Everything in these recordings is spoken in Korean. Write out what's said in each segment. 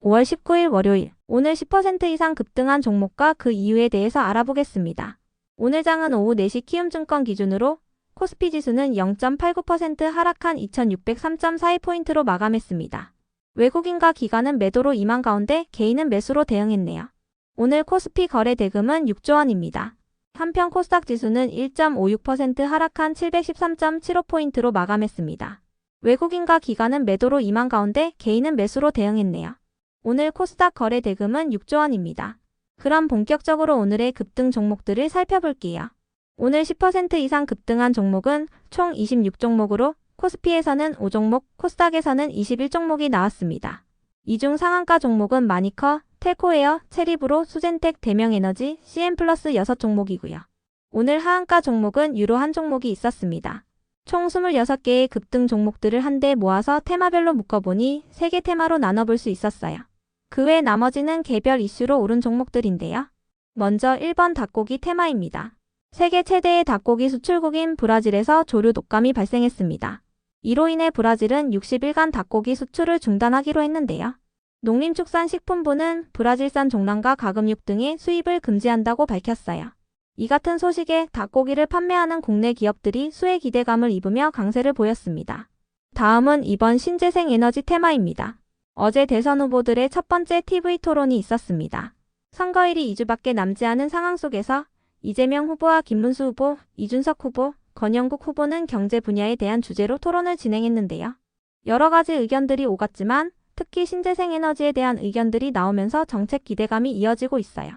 5월 19일 월요일, 오늘 10% 이상 급등한 종목과 그 이유에 대해서 알아보겠습니다. 오늘 장은 오후 4시 키움증권 기준으로 코스피 지수는 0.89% 하락한 2603.42포인트로 마감했습니다. 외국인과 기관은 매도로 임한 가운데 개인은 매수로 대응했네요. 오늘 코스피 거래 대금은 6조 원입니다. 한편 코스닥 지수는 1.56% 하락한 713.75포인트로 마감했습니다. 외국인과 기관은 매도로 임한 가운데 개인은 매수로 대응했네요. 오늘 코스닥 거래 대금은 6조 원입니다. 그럼 본격적으로 오늘의 급등 종목들을 살펴볼게요. 오늘 10% 이상 급등한 종목은 총 26종목으로 코스피에서는 5종목, 코스닥에서는 21종목이 나왔습니다. 이 중 상한가 종목은 마니커, 텔코에어, 체리브로, 수젠텍, 대명에너지, CN플러스 6종목이고요. 오늘 하한가 종목은 유로 한 종목이 있었습니다. 총 26개의 급등 종목들을 한데 모아서 테마별로 묶어보니 3개 테마로 나눠볼 수 있었어요. 그 외 나머지는 개별 이슈로 오른 종목들인데요. 먼저 1번 닭고기 테마입니다. 세계 최대의 닭고기 수출국인 브라질에서 조류 독감이 발생했습니다. 이로 인해 브라질은 60일간 닭고기 수출을 중단하기로 했는데요. 농림축산식품부는 브라질산 종란과 가금육 등의 수입을 금지한다고 밝혔어요. 이 같은 소식에 닭고기를 판매하는 국내 기업들이 수혜 기대감을 입으며 강세를 보였습니다. 다음은 이번 신재생에너지 테마입니다. 어제 대선 후보들의 첫 번째 TV 토론이 있었습니다. 선거일이 2주밖에 남지 않은 상황 속에서 이재명 후보와 김문수 후보, 이준석 후보, 권영국 후보는 경제 분야에 대한 주제로 토론을 진행했는데요. 여러 가지 의견들이 오갔지만 특히 신재생에너지에 대한 의견들이 나오면서 정책 기대감이 이어지고 있어요.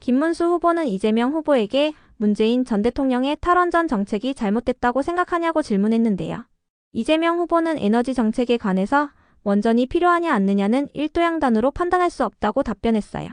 김문수 후보는 이재명 후보에게 문재인 전 대통령의 탈원전 정책이 잘못됐다고 생각하냐고 질문했는데요. 이재명 후보는 에너지 정책에 관해서 원전이 필요하냐 않느냐는 일도양단으로 판단할 수 없다고 답변했어요.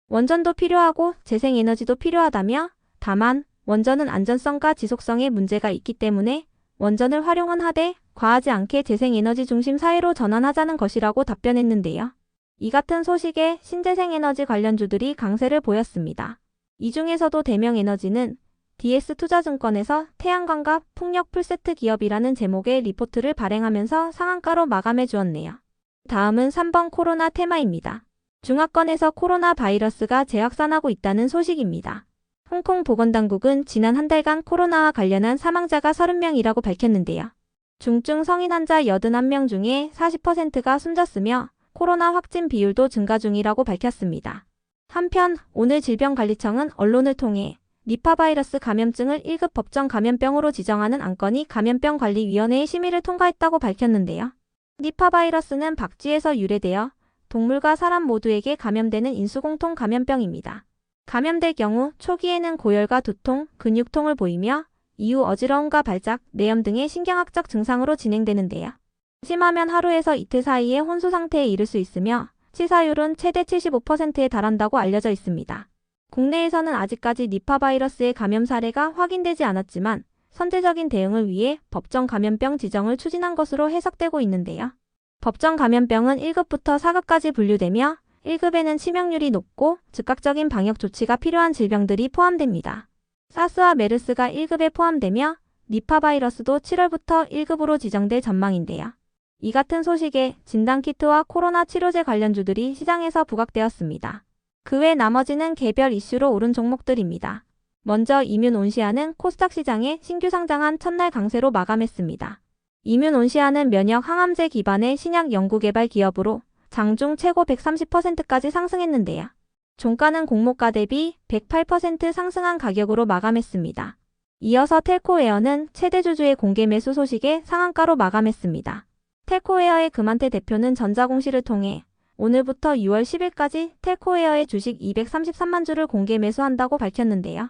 원전도 필요하고 재생에너지도 필요하다며 다만 원전은 안전성과 지속성에 문제가 있기 때문에 원전을 활용은 하되 과하지 않게 재생에너지 중심 사회로 전환하자는 것이라고 답변했는데요. 이 같은 소식에 신재생에너지 관련주들이 강세를 보였습니다. 이 중에서도 대명에너지는 DS투자증권에서 태양광과 풍력 풀세트 기업이라는 제목의 리포트를 발행하면서 상한가로 마감해 주었네요. 다음은 3번 코로나 테마입니다. 중화권에서 코로나 바이러스가 재확산하고 있다는 소식입니다. 홍콩 보건당국은 지난 한 달간 코로나와 관련한 사망자가 30명이라고 밝혔는데요. 중증 성인 환자 81명 중에 40%가 숨졌으며 코로나 확진 비율도 증가 중이라고 밝혔습니다. 한편 오늘 질병관리청은 언론을 통해 니파 바이러스 감염증을 1급 법정 감염병으로 지정하는 안건이 감염병관리위원회의 심의를 통과했다고 밝혔는데요. 니파 바이러스는 박쥐에서 유래되어 동물과 사람 모두에게 감염되는 인수공통 감염병입니다. 감염될 경우 초기에는 고열과 두통, 근육통을 보이며 이후 어지러움과 발작, 뇌염 등의 신경학적 증상으로 진행되는데요. 심하면 하루에서 이틀 사이에 혼수 상태에 이를 수 있으며 치사율은 최대 75%에 달한다고 알려져 있습니다. 국내에서는 아직까지 니파 바이러스의 감염 사례가 확인되지 않았지만 선제적인 대응을 위해 법정 감염병 지정을 추진한 것으로 해석되고 있는데요. 법정 감염병은 1급부터 4급까지 분류되며 1급에는 치명률이 높고 즉각적인 방역 조치가 필요한 질병들이 포함됩니다. 사스와 메르스가 1급에 포함되며 니파 바이러스도 7월부터 1급으로 지정될 전망인데요. 이 같은 소식에 진단키트와 코로나 치료제 관련주들이 시장에서 부각되었습니다. 그 외 나머지는 개별 이슈로 오른 종목들입니다. 먼저 이뮨온시아는 코스닥 시장에 신규 상장한 첫날 강세로 마감했습니다. 이뮨온시아는 면역 항암제 기반의 신약 연구개발 기업으로 장중 최고 130%까지 상승했는데요. 종가는 공모가 대비 108% 상승한 가격으로 마감했습니다. 이어서 텔코에어는 최대주주의 공개 매수 소식에 상한가로 마감했습니다. 텔코에어의 금한태 대표는 전자공시를 통해 오늘부터 6월 10일까지 텔코에어의 주식 233만 주를 공개 매수한다고 밝혔는데요.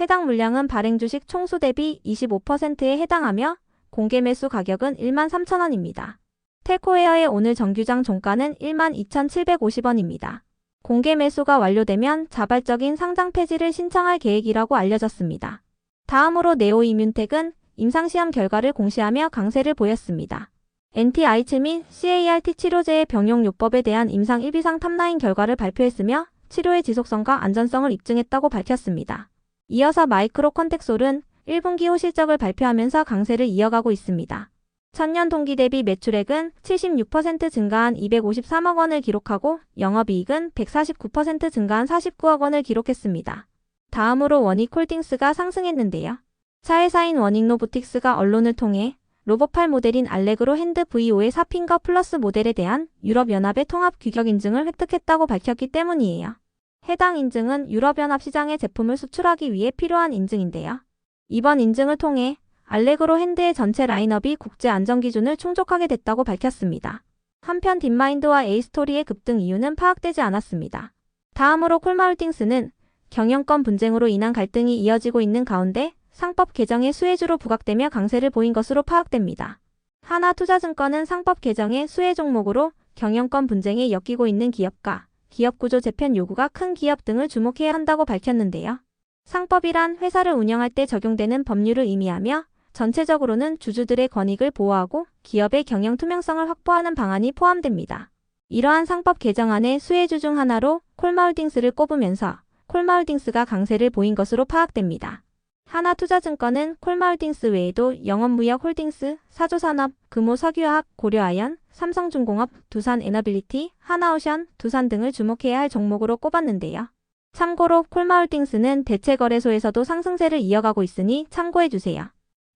해당 물량은 발행 주식 총수 대비 25%에 해당하며 공개 매수 가격은 13,000원입니다. 텔코에어의 오늘 정규장 종가는 12,750원입니다. 공개 매수가 완료되면 자발적인 상장 폐지를 신청할 계획이라고 알려졌습니다. 다음으로 네오이뮨텍은 임상시험 결과를 공시하며 강세를 보였습니다. NTI7 및 CART 치료제의 병용요법에 대한 임상 1비상 탑라인 결과를 발표했으며 치료의 지속성과 안전성을 입증했다고 밝혔습니다. 이어서 마이크로 컨텍솔은 1분기 후 실적을 발표하면서 강세를 이어가고 있습니다. 전년 동기 대비 매출액은 76% 증가한 253억 원을 기록하고 영업이익은 149% 증가한 49억 원을 기록했습니다. 다음으로 워닉홀딩스가 상승했는데요. 자회사인 워닉로보틱스가 언론을 통해 로봇팔 모델인 알레그로 핸드 V5의 4핑거 플러스 모델에 대한 유럽연합의 통합 규격 인증을 획득했다고 밝혔기 때문이에요. 해당 인증은 유럽연합 시장에 제품을 수출하기 위해 필요한 인증인데요. 이번 인증을 통해 알레그로 핸드의 전체 라인업이 국제 안전 기준을 충족하게 됐다고 밝혔습니다. 한편 딥마인드와 에이스토리의 급등 이유는 파악되지 않았습니다. 다음으로 콜마홀딩스는 경영권 분쟁으로 인한 갈등이 이어지고 있는 가운데 상법 개정의 수혜주로 부각되며 강세를 보인 것으로 파악됩니다. 하나투자증권은 상법 개정의 수혜 종목으로 경영권 분쟁에 엮이고 있는 기업가, 기업구조 재편 요구가 큰 기업 등을 주목해야 한다고 밝혔는데요. 상법이란 회사를 운영할 때 적용되는 법률을 의미하며 전체적으로는 주주들의 권익을 보호하고 기업의 경영 투명성을 확보하는 방안이 포함됩니다. 이러한 상법 개정안의 수혜주 중 하나로 콜마홀딩스를 꼽으면서 콜마홀딩스가 강세를 보인 것으로 파악됩니다. 하나투자증권은 콜마홀딩스 외에도 영업무역홀딩스, 사조산업, 금호석유화학, 고려아연, 삼성중공업, 두산에너빌리티, 하나오션, 두산 등을 주목해야 할 종목으로 꼽았는데요. 참고로 콜마홀딩스는 대체거래소에서도 상승세를 이어가고 있으니 참고해주세요.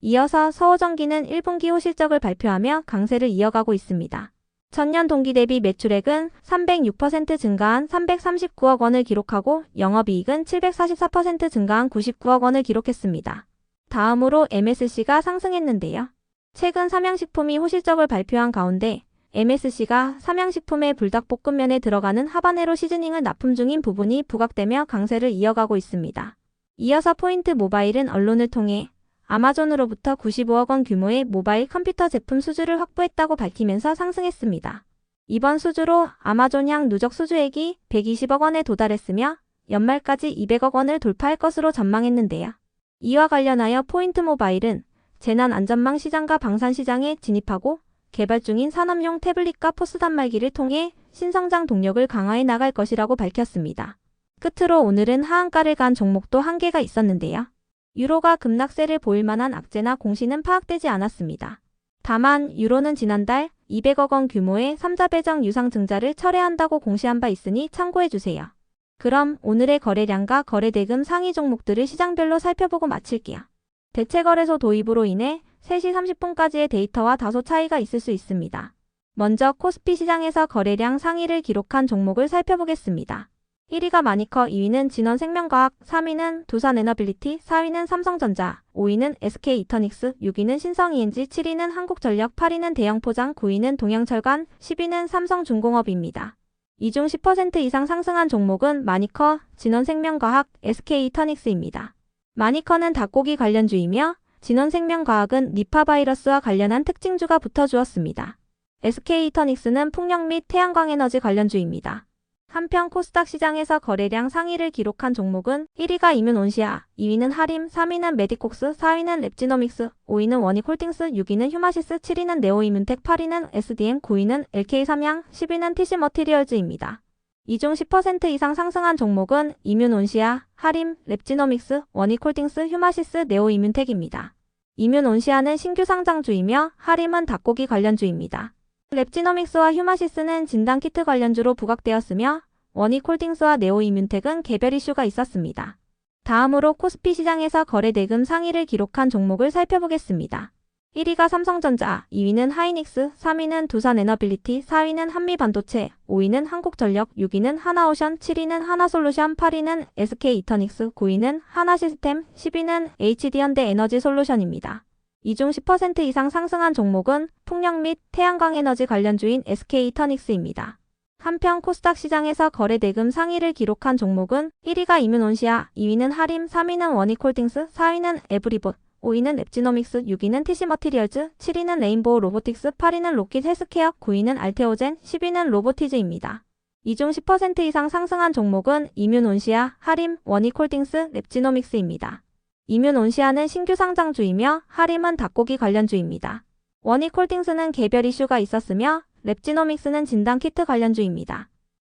이어서 서호전기는 1분기 호실적을 발표하며 강세를 이어가고 있습니다. 전년 동기 대비 매출액은 306% 증가한 339억 원을 기록하고 영업이익은 744% 증가한 99억 원을 기록했습니다. 다음으로 MSC가 상승했는데요. 최근 삼양식품이 호실적을 발표한 가운데 MSC가 삼양식품의 불닭볶음면에 들어가는 하바네로 시즈닝을 납품 중인 부분이 부각되며 강세를 이어가고 있습니다. 이어서 포인트 모바일은 언론을 통해 아마존으로부터 95억 원 규모의 모바일 컴퓨터 제품 수주를 확보했다고 밝히면서 상승했습니다. 이번 수주로 아마존향 누적 수주액이 120억 원에 도달했으며 연말까지 200억 원을 돌파할 것으로 전망했는데요. 이와 관련하여 포인트 모바일은 재난안전망 시장과 방산 시장에 진입하고 개발 중인 산업용 태블릿과 포스 단말기를 통해 신성장 동력을 강화해 나갈 것이라고 밝혔습니다. 끝으로 오늘은 하한가를 간 종목도 한개가 있었는데요. 유로가 급락세를 보일 만한 악재나 공시는 파악되지 않았습니다. 다만 유로는 지난달 200억 원 규모의 3자 배정 유상 증자를 철회한다고 공시한 바 있으니 참고해주세요. 그럼 오늘의 거래량과 거래대금 상위 종목들을 시장별로 살펴보고 마칠게요. 대체거래소 도입으로 인해 3시 30분까지의 데이터와 다소 차이가 있을 수 있습니다. 먼저 코스피 시장에서 거래량 상위를 기록한 종목을 살펴보겠습니다. 1위가 마니커, 2위는 진원생명과학, 3위는 두산에너빌리티, 4위는 삼성전자, 5위는 SK이터닉스, 6위는 신성ENG, 7위는 한국전력, 8위는 대형포장, 9위는 동양철관, 10위는 삼성중공업입니다. 이 중 10% 이상 상승한 종목은 마니커, 진원생명과학, SK이터닉스입니다. 마니커는 닭고기 관련주이며 진원생명과학은 니파 바이러스와 관련한 특징주가 붙어주었습니다. SK이터닉스는 풍력 및 태양광에너지 관련주입니다. 한편 코스닥 시장에서 거래량 상위를 기록한 종목은 1위가 이뮨온시아, 2위는 하림, 3위는 메디콕스, 4위는 랩지노믹스, 5위는 워닉홀딩스, 6위는 휴마시스, 7위는 네오이뮨텍, 8위는 SDM, 9위는 LK삼양, 10위는 TC머티리얼즈입니다. 이 중 10% 이상 상승한 종목은 이뮨온시아, 하림, 랩지노믹스, 워닉홀딩스, 휴마시스, 네오이뮨텍입니다. 이뮨온시아는 신규 상장주이며 하림은 닭고기 관련주입니다. 랩지노믹스와 휴마시스는 진단키트 관련주로 부각되었으며 워닉홀딩스와 네오이뮨텍은 개별 이슈가 있었습니다. 다음으로 코스피 시장에서 거래대금 상위를 기록한 종목을 살펴보겠습니다. 1위가 삼성전자, 2위는 하이닉스, 3위는 두산에너빌리티, 4위는 한미반도체, 5위는 한국전력, 6위는 하나오션, 7위는 하나솔루션, 8위는 SK이터닉스, 9위는 하나시스템, 10위는 HD현대에너지솔루션입니다. 이 중 10% 이상 상승한 종목은 풍력 및 태양광 에너지 관련주인 SK이터닉스입니다. 한편 코스닥 시장에서 거래대금 상위를 기록한 종목은 1위가 이뮨온시아, 2위는 하림, 3위는 워닉홀딩스, 4위는 에브리봇, 5위는 랩지노믹스, 6위는 TC머티리얼즈, 7위는 레인보우 로보틱스, 8위는 로킷 헬스케어, 9위는 알테오젠, 10위는 로보티즈입니다. 이 중 10% 이상 상승한 종목은 이뮨온시아, 하림, 워닉홀딩스, 랩지노믹스입니다. 이뮨온시아는 신규 상장주이며 하림은 닭고기 관련주입니다. 워닉홀딩스는 개별 이슈가 있었으며 랩지노믹스는 진단키트 관련주입니다.